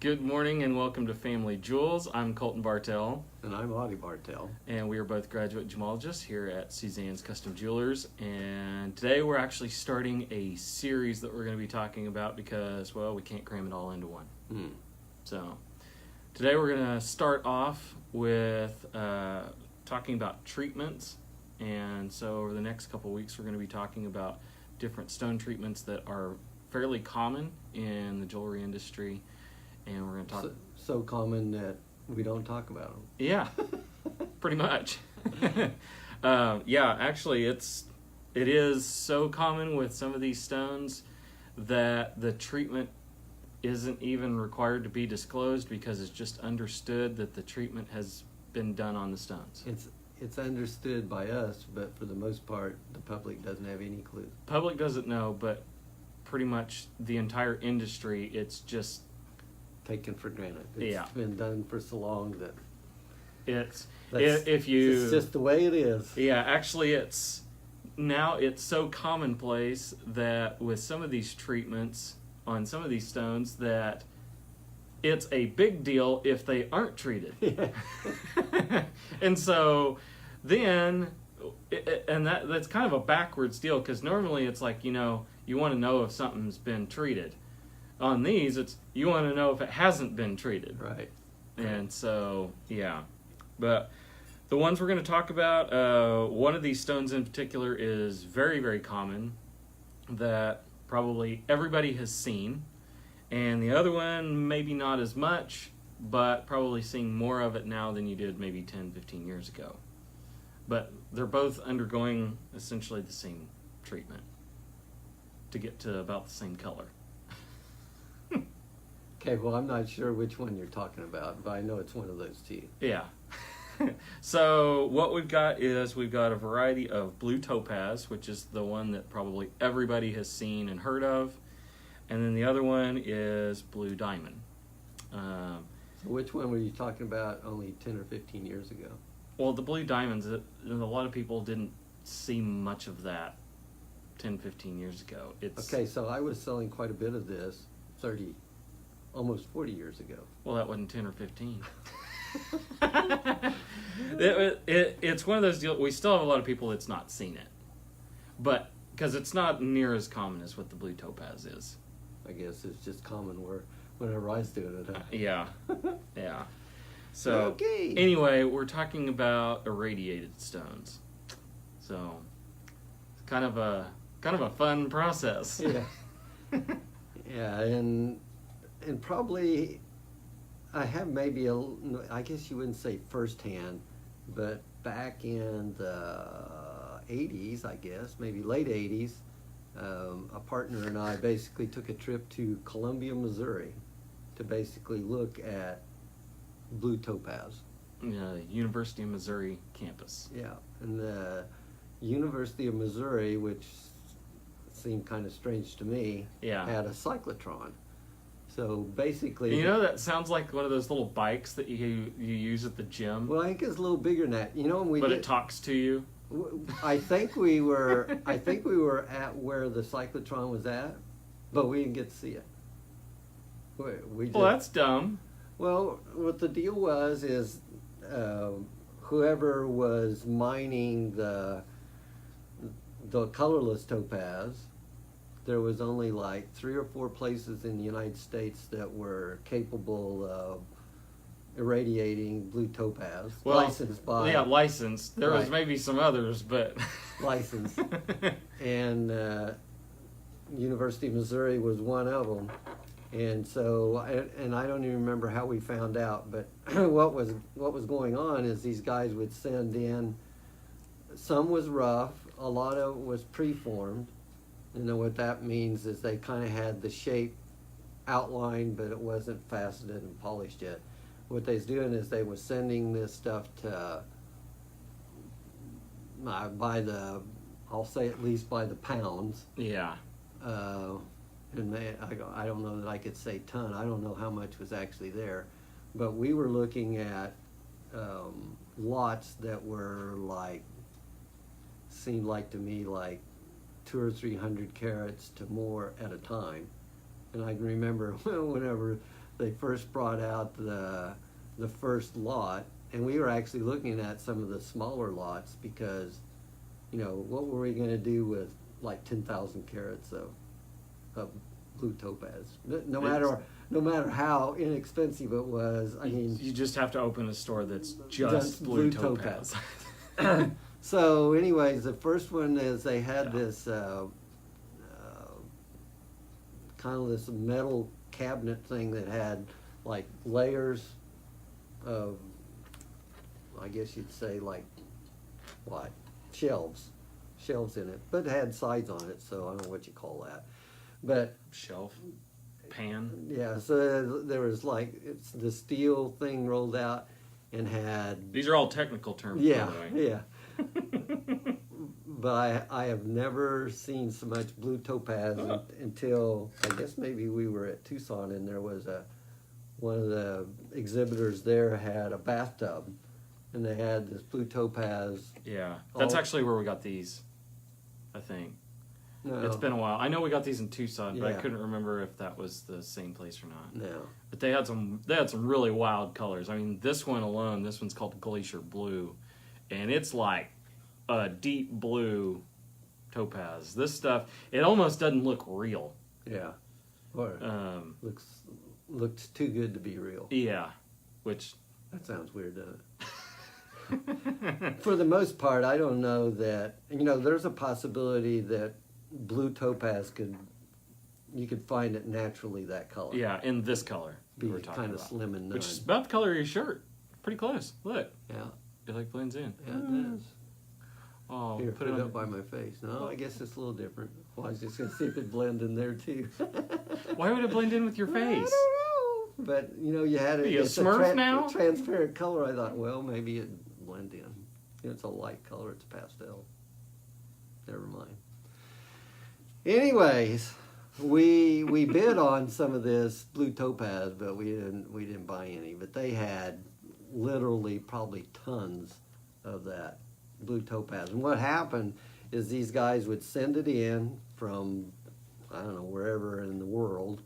Good morning and welcome to Family Jewels. I'm Colton Bartell, And I'm Audie Bartell. and we are both graduate gemologists here at Suzann's Custom Jewelers. And today we're actually starting a series that we're going to be talking about because, well, we can't cram it all into one. So today we're going to start off with talking about treatments. And so over the next couple weeks, we're going to be talking about different stone treatments that are fairly common in the jewelry industry. And we're going to talk... So common that we don't talk about them. Yeah, pretty much. Yeah, actually, it is so common with some of these stones that the treatment isn't even required to be disclosed because it's just understood that the treatment has been done on the stones. It's understood by us, but for the most part, the public doesn't have any clue. Public doesn't know, but pretty much the entire industry, it's just Taken for granted. It's been done for so long that it's it's just the way it is. Yeah, actually, it's so commonplace that with some of these treatments on some of these stones that it's a big deal if they aren't treated. Yeah. And so then, that's kind of a backwards deal because normally it's like, you want to know if something's been treated. On these, it's you want to know if it hasn't been treated. Right. And so, yeah. But the ones we're going to talk about, one of these stones in particular is very, very common that probably everybody has seen. And the other one, maybe not as much, but probably seeing more of it now than you did maybe 10, 15 years ago. But they're both undergoing essentially the same treatment to get to about the same color. Okay, well, I'm not sure which one you're talking about, but I know it's one of those two. Yeah. So what we've got a variety of blue topaz, which is the one that probably everybody has seen and heard of. And then the other one is blue diamond. So which one were you talking about only 10 or 15 years ago? Well, the blue diamonds, a lot of people didn't see much of that 10, 15 years ago. Okay, so I was selling quite a bit of this 30, almost 40 years ago. Well, that wasn't 10 or 15. It's one of those deals. We still have a lot of people that's not seen it, but because it's not near as common as what the blue topaz is. I guess it's just common whenever I was doing it. Huh? Yeah, yeah. So okay. Anyway, we're talking about irradiated stones. So it's kind of a fun process. Yeah. Yeah, and probably I have maybe I guess you wouldn't say firsthand, but back in the 80s, I guess, maybe late 80s, a partner and I basically took a trip to Columbia, Missouri to basically look at blue topaz. University of Missouri campus. Yeah, and the University of Missouri, which seemed kind of strange to me, had a cyclotron. So basically... that sounds like one of those little bikes that you use at the gym. Well, I think it's a little bigger than that. It talks to you. I think we were at where the cyclotron was at, but we didn't get to see it. Well, that's dumb. Well, what the deal was is whoever was mining the colorless topaz, there was only like 3 or 4 places in the United States that were capable of irradiating blue topaz. Well, licensed by... Yeah, licensed. There was maybe some others, but... Licensed. And University of Missouri was one of them. And so, I don't even remember how we found out, but what was going on is these guys would send in, some was rough, a lot of it was preformed. What that means is they kind of had the shape outlined, but it wasn't faceted and polished yet. What they was doing is they was sending this stuff to, I'll say at least by the pounds. Yeah. And I don't know that I could say ton. I don't know how much was actually there. But we were looking at lots that were seemed like to me like 200 or 300 carats to more at a time. And I can remember whenever they first brought out the first lot, and we were actually looking at some of the smaller lots because, you know, what were we going to do with like 10,000 carats of blue topaz? No matter how inexpensive it was, I mean, you just have to open a store that's just blue topaz. So, anyways, the first one is they had this kind of this metal cabinet thing that had like layers of, I guess you'd say, like what, shelves in it, but it had sides on it, so I don't know what you call that, but Shelf, pan. yeah, so there was like, it's the steel thing rolled out and had, These are all technical terms, yeah, by the way. yeah. But I have never seen so much blue topaz until, I guess maybe we were at Tucson, and there was one of the exhibitors there had a bathtub, and they had this blue topaz. Yeah, that's actually where we got these, I think. No, It's been a while. I know we got these in Tucson, but I Yeah. couldn't remember if that was the same place or not. no. But they had some really wild colors. I mean, this one alone, this one's called Glacier Blue, and it's like a deep blue topaz. This stuff, it almost doesn't look real. Yeah. Or looks too good to be real. Yeah, which That sounds weird, doesn't it? For the most part, I don't know that, you know, there's a possibility that blue topaz you could find it naturally that color. yeah, in this color Be we're talking kind of about, slim and none. which is about the color of your shirt. Pretty close. Look, Yeah, it like blends in. yeah, it does. Oh, Here, put put it it on. up by my face. No, I guess it's a little different. Well, I was just going to see if it blend in there too. Why would it blend in with your I face? don't know. But, you know, you had Are you a it's Smurf now? transparent color. I thought, well, maybe it blend in. It's a light color. It's pastel. Never mind. Anyways, we bid on some of this blue topaz, but we didn't buy any. But they had literally probably tons of that blue topaz. And what happened is these guys would send it in from, I don't know, wherever in the world,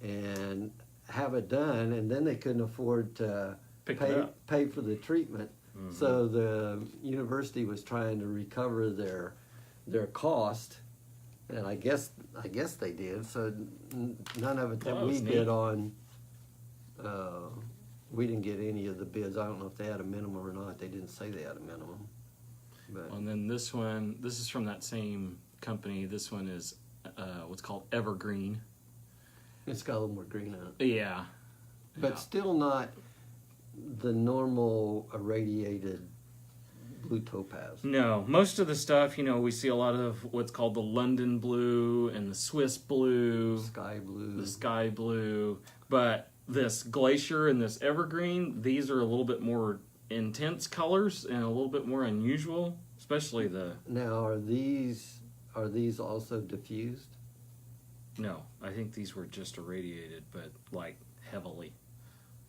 and have it done, and then they couldn't afford to Pick it up. pay for the treatment. Mhm. So the university was trying to recover their cost, and I guess they did. So none of it that That we was bid neat. on, we didn't get any of the bids. I don't know if they had a minimum or not. They didn't say they had a minimum. But And then this one, this is from that same company. This one is what's called Evergreen. it's got a little more green on it, Yeah. but Yeah. still not the normal irradiated blue topaz. No, most of the stuff, you know, we see a lot of what's called the London blue and the Swiss blue, Sky blue. the sky blue. But this Glacier and this Evergreen, these are a little bit more intense colors and a little bit more unusual, especially the... Now, are these also diffused? No, I think these were just irradiated, but like heavily.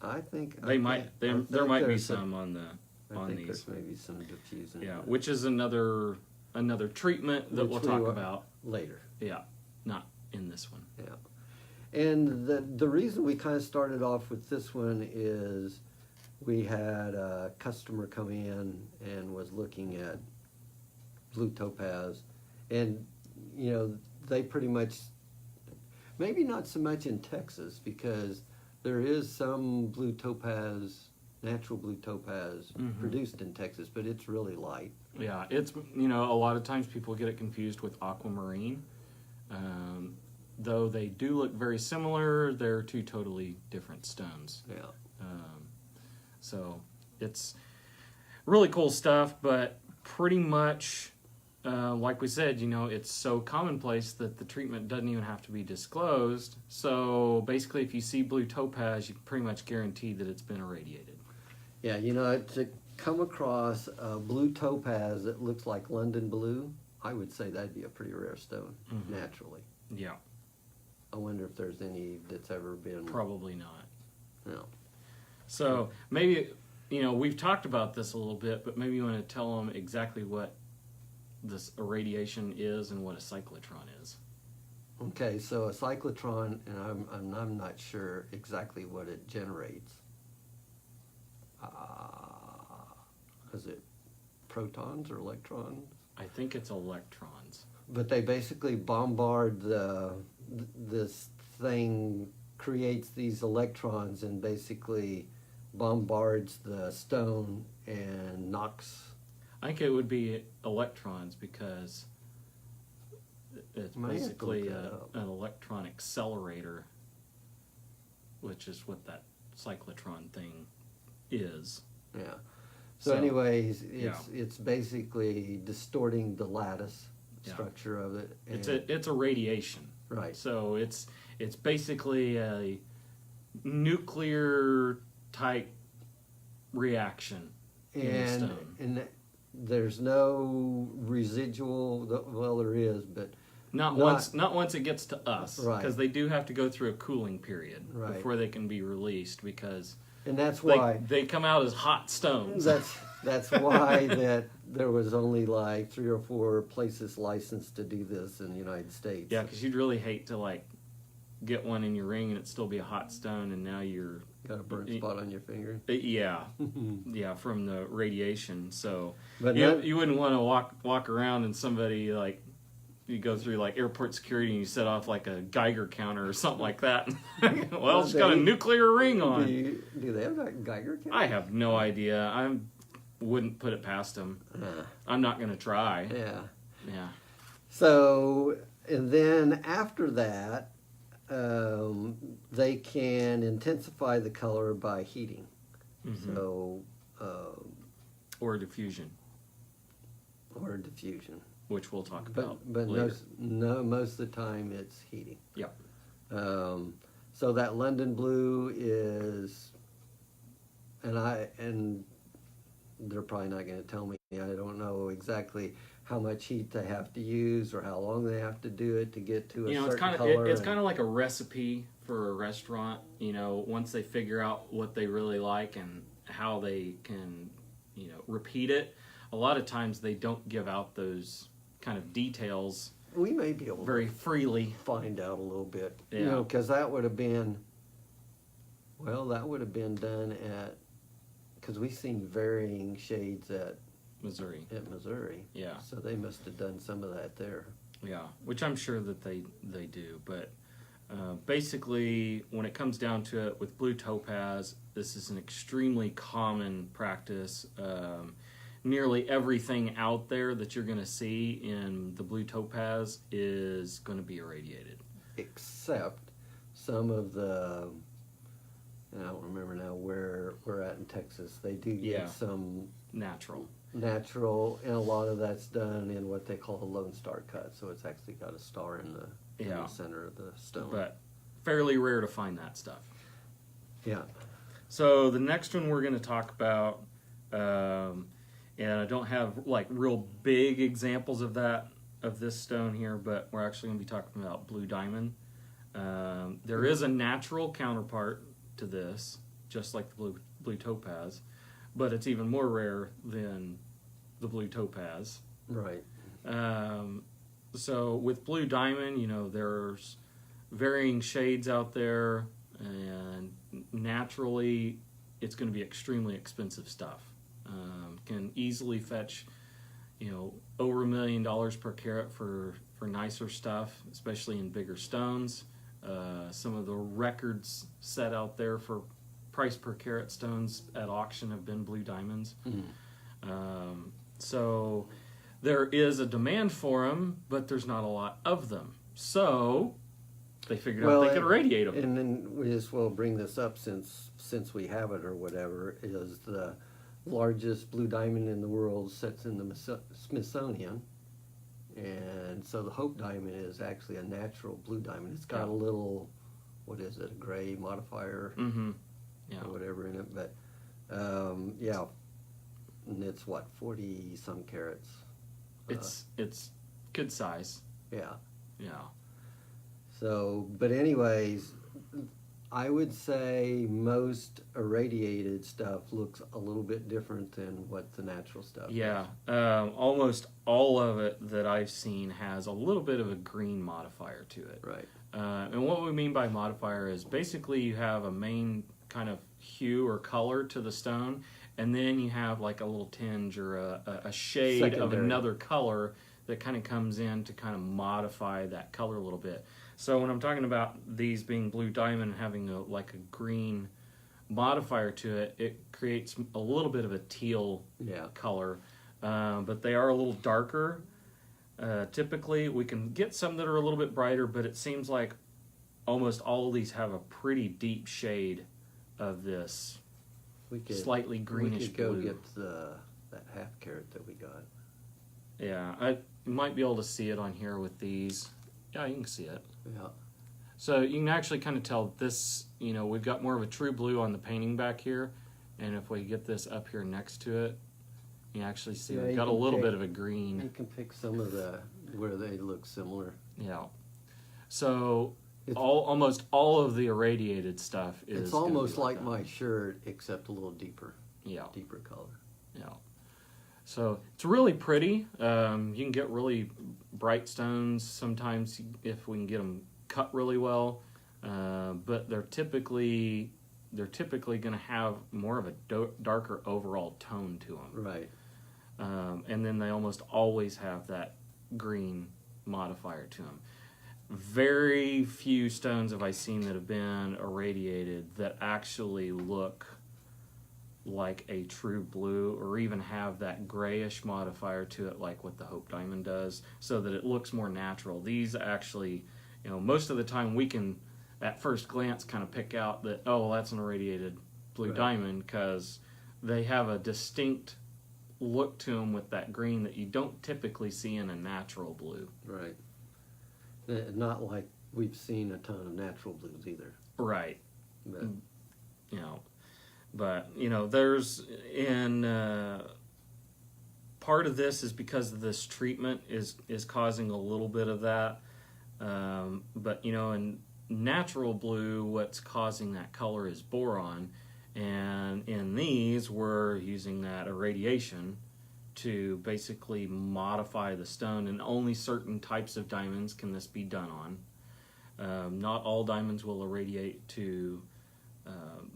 I think There might be there's some on the I on think these. there's maybe some diffusing. Yeah, which is another treatment that we'll Which we talk will- about. later. Yeah, not in this one. Yeah, and the reason we kind of started off with this one is we had a customer come in and was looking at blue topaz, and you know they pretty much, maybe not so much in Texas because there is some blue topaz, natural blue topaz Mhm. produced in Texas, but it's really light. Yeah, it's, you know, a lot of times people get it confused with aquamarine. Though they do look very similar, they're two totally different stones. Yeah. So it's really cool stuff, but pretty much, like we said, you know, it's so commonplace that the treatment doesn't even have to be disclosed. So basically, if you see blue topaz, you can pretty much guarantee that it's been irradiated. Yeah, you know, to come across a blue topaz that looks like London blue, I would say that'd be a pretty rare stone, Mhm. naturally. Yeah, I wonder if there's any that's ever been. probably not. No. So maybe, you know, we've talked about this a little bit, but maybe you want to tell them exactly what this irradiation is and what a cyclotron is. Okay, so a cyclotron, and I'm not sure exactly what it generates. Is it protons or electrons? I think it's electrons. But they basically bombard this thing, creates these electrons, and basically bombards the stone and knocks. I think it would be electrons because it's Might have to basically look that up. an electron accelerator, which is what that cyclotron thing is. Yeah. So So, anyways, yeah. it's basically distorting the lattice Yeah. structure of it. It's a radiation. Right. So it's basically a nuclear type reaction in the stone. And there's no residual. Well, there is, but Not once it gets to us, Right. because they do have to go through a cooling period Right. before they can be released, because and that's why they come out as hot stones. that's why that there was only like 3 or 4 places licensed to do this in the United States. Yeah, because you'd really hate to like get one in your ring and it still be a hot stone, and now you're Got a burnt spot on your finger. yeah from the radiation. So But you wouldn't want to walk around and somebody like. You go through like airport security and you set off like a Geiger counter or something like that. Well, it's got a nuclear ring on. Do they have a Geiger counter? I have no idea. I wouldn't put it past them. I'm not going to try. Yeah. Yeah. So, and then after that, they can intensify the color by heating. Mhm. So, Or diffusion, or diffusion. which we'll talk about But later. most of the time it's heating. Yep. So that London blue is, and they're probably not going to tell me. I don't know exactly how much heat they have to use or how long they have to do it to get to a certain color. It's kind of like a recipe for a restaurant. Once they figure out what they really like and how they can, repeat it. A lot of times they don't give out those kind of details We may be able very to freely. find out a little bit, Yeah. because that would have been done because we've seen varying shades at Missouri. Missouri. Yeah. So they must have done some of that there. Yeah, which I'm sure that they do. But basically, when it comes down to it, with blue topaz, this is an extremely common practice. Nearly everything out there that you're going to see in the blue topaz is going to be irradiated. Except some of the, and I don't remember now where we're at in Texas, they do get Yeah. some Natural. natural, and a lot of that's done in what they call a lone star cut. So it's actually got a star in the center of the stone. But fairly rare to find that stuff. Yeah. So the next one we're going to talk about, and I don't have like real big examples of this stone here, but we're actually going to be talking about blue diamond. There is a natural counterpart to this, just like the blue topaz, but it's even more rare than the blue topaz. Right. So with blue diamond, there's varying shades out there, and naturally it's going to be extremely expensive stuff. Can easily fetch, over $1 million per carat for nicer stuff, especially in bigger stones. Some of the records set out there for price per carat stones at auction have been blue diamonds. So there is a demand for them, but there's not a lot of them. So they figured out they could irradiate them. And then we just will bring this up since we have it or whatever, is the largest blue diamond in the world sits in the Smithsonian. And so the Hope diamond is actually a natural blue diamond. It's got a little, what is it, a gray modifier or whatever in it. But, yeah, and it's 40 some carats. It's good size. Yeah. Yeah. So, but anyways, I would say most irradiated stuff looks a little bit different than what the natural stuff Yeah, does. almost all of it that I've seen has a little bit of a green modifier to it. Right. And what we mean by modifier is basically you have a main kind of hue or color to the stone, and then you have like a little tinge or a shade of Secondary. another color that kind of comes in to kind of modify that color a little bit. So when I'm talking about these being blue diamond and having like a green modifier to it, it creates a little bit of a teal Yeah. color, but they are a little darker. Typically, we can get some that are a little bit brighter, but it seems like almost all of these have a pretty deep shade of this We could slightly greenish we could go blue. get that half carat that we got. Yeah, I might be able to see it on here with these. Yeah, you can see it. Yeah. So you can actually kind of tell this, we've got more of a true blue on the painting back here, and if we get this up here next to it, you actually see Yeah, we've you got a can little pick- bit of a green. You can pick some of where they look similar. Yeah. So It's- almost all of the irradiated stuff is. It's gonna be almost like that. my shirt, except a little deeper color. Yeah. So it's really pretty. You can get really bright stones sometimes if we can get them cut really well, but they're typically going to have more of a darker overall tone to them. Right. And then they almost always have that green modifier to them. Very few stones have I seen that have been irradiated that actually look like a true blue or even have that grayish modifier to it like what the Hope Diamond does, so that it looks more natural. These actually, most of the time we can at first glance kind of pick out that, oh, well, that's an irradiated blue Right. diamond, because they have a distinct look to them with that green that you don't typically see in a natural blue. Right. Not like we've seen a ton of natural blues either. Right. But But there's part of this is because of this treatment is causing a little bit of that. But in natural blue, what's causing that color is boron, and in these we're using that irradiation to basically modify the stone, and only certain types of diamonds can this be done on. Not all diamonds will irradiate to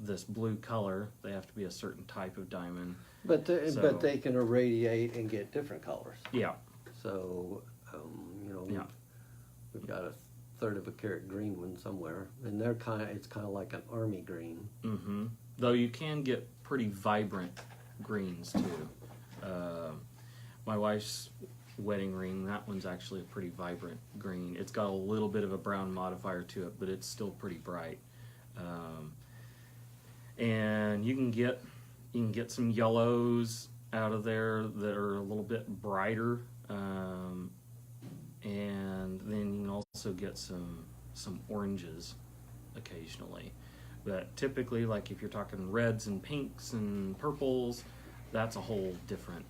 this blue color. They have to be a certain type of diamond. but So- they can irradiate and get different colors. Yeah, So Yeah. we've got a third of a carat green one somewhere, and it's kind of like an army green. mm-hmm. Though you can get pretty vibrant greens too. My wife's wedding ring, that one's actually a pretty vibrant green. It's got a little bit of a brown modifier to it, but it's still pretty bright. And you can get some yellows out of there that are a little bit brighter, and then you can also get some oranges occasionally. But typically, like if you're talking reds and pinks and purples, that's a whole different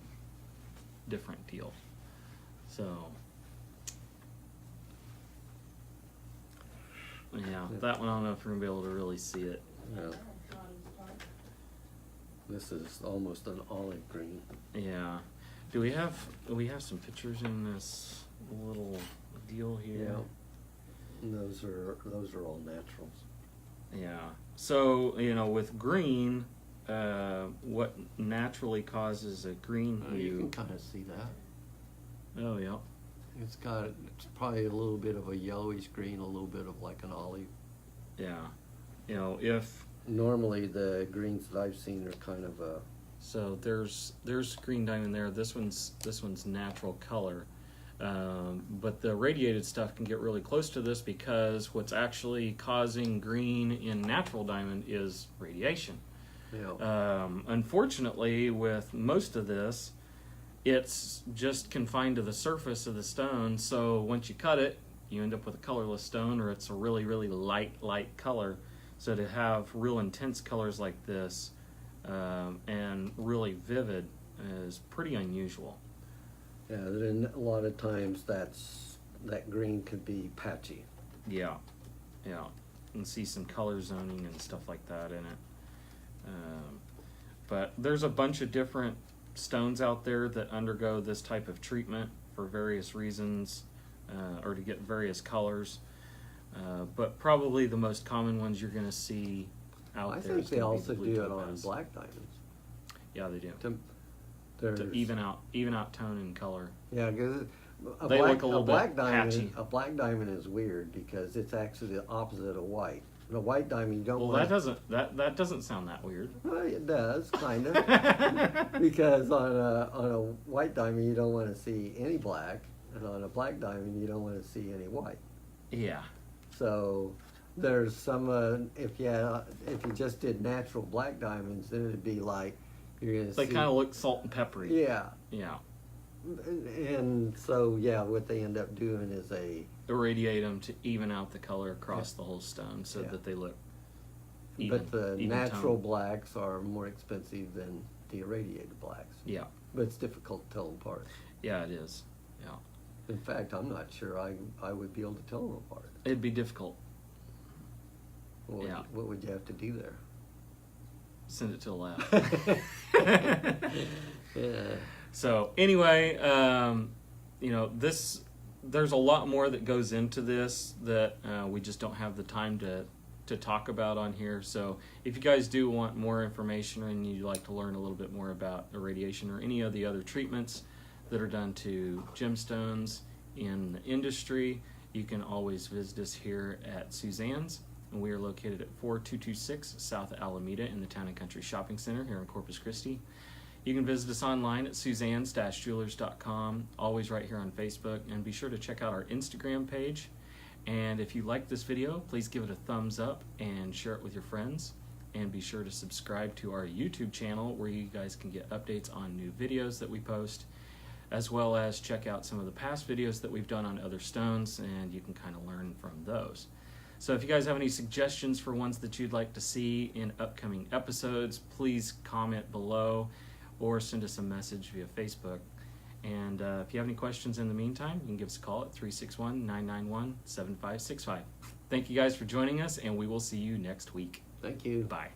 deal. So yeah, that one I don't know if you're gonna be able to really see it. Yeah. This is almost an olive green. Yeah. Do we have some pictures in this little deal here? Yeah. And those are all naturals. Yeah. So, with green, what naturally causes a green You hue? can kind of see that. Oh, yeah. It's probably a little bit of a yellowish green, a little bit of like an olive. Yeah. If Normally the greens that I've seen are kind of a so, there's green diamond there. This one's natural color, but the radiated stuff can get really close to this because what's actually causing green in natural diamond is radiation. Unfortunately, with most of this, it's just confined to the surface of the stone. So once you cut it, you end up with a colorless stone, or it's a really, really light color. So to have real intense colors like this and really vivid is pretty unusual. Yeah, then a lot of times that green could be patchy. Yeah. and see some color zoning and stuff like that in it. But there's a bunch of different stones out there that undergo this type of treatment for various reasons, or to get various colors. But probably the most common ones you're going to see out I there. think is they gonna be also the blue do it on topaz. black diamonds. Yeah, they do. To To even out tone and color. Yeah, because They look a little bit diamond, patchy. a black diamond is weird because it's actually the opposite of white. And a white diamond you don't Well, want. that doesn't sound that weird. Well, it does kind of because on a white diamond you don't want to see any black, and on a black diamond you don't want to see any white. Yeah. So there's some if you just did natural black diamonds, then it'd be like you're gonna They see. kind of look salt and peppery. Yeah. Yeah. And so, yeah, what they end up doing is Irradiate them to even out the color across the whole stone so Yeah. that they look even. but the even natural tone. blacks are more expensive than the irradiated blacks. Yeah. But it's difficult to tell them apart. Yeah, it is. Yeah. In fact, I'm not sure I would be able to tell them apart. It'd be difficult. What would you have to do there? Send it to a lab. Yeah. So anyway, there's a lot more that goes into this that we just don't have the time to talk about on here. So if you guys do want more information and you'd like to learn a little bit more about irradiation or any of the other treatments that are done to gemstones in the industry, you can always visit us here at Susann's. And we are located at 4226 South Alameda in the Town and Country Shopping Center here in Corpus Christi. You can visit us online at susanns-jewelers.com, always right here on Facebook, and be sure to check out our Instagram page. And if you like this video, please give it a thumbs up and share it with your friends. And be sure to subscribe to our YouTube channel where you guys can get updates on new videos that we post, as well as check out some of the past videos that we've done on other stones, and you can kind of learn from those. So if you guys have any suggestions for ones that you'd like to see in upcoming episodes, please comment below or send us a message via Facebook. And if you have any questions in the meantime, you can give us a call at 361-991-7565. Thank you guys for joining us, and we will see you next week. Thank you. Bye.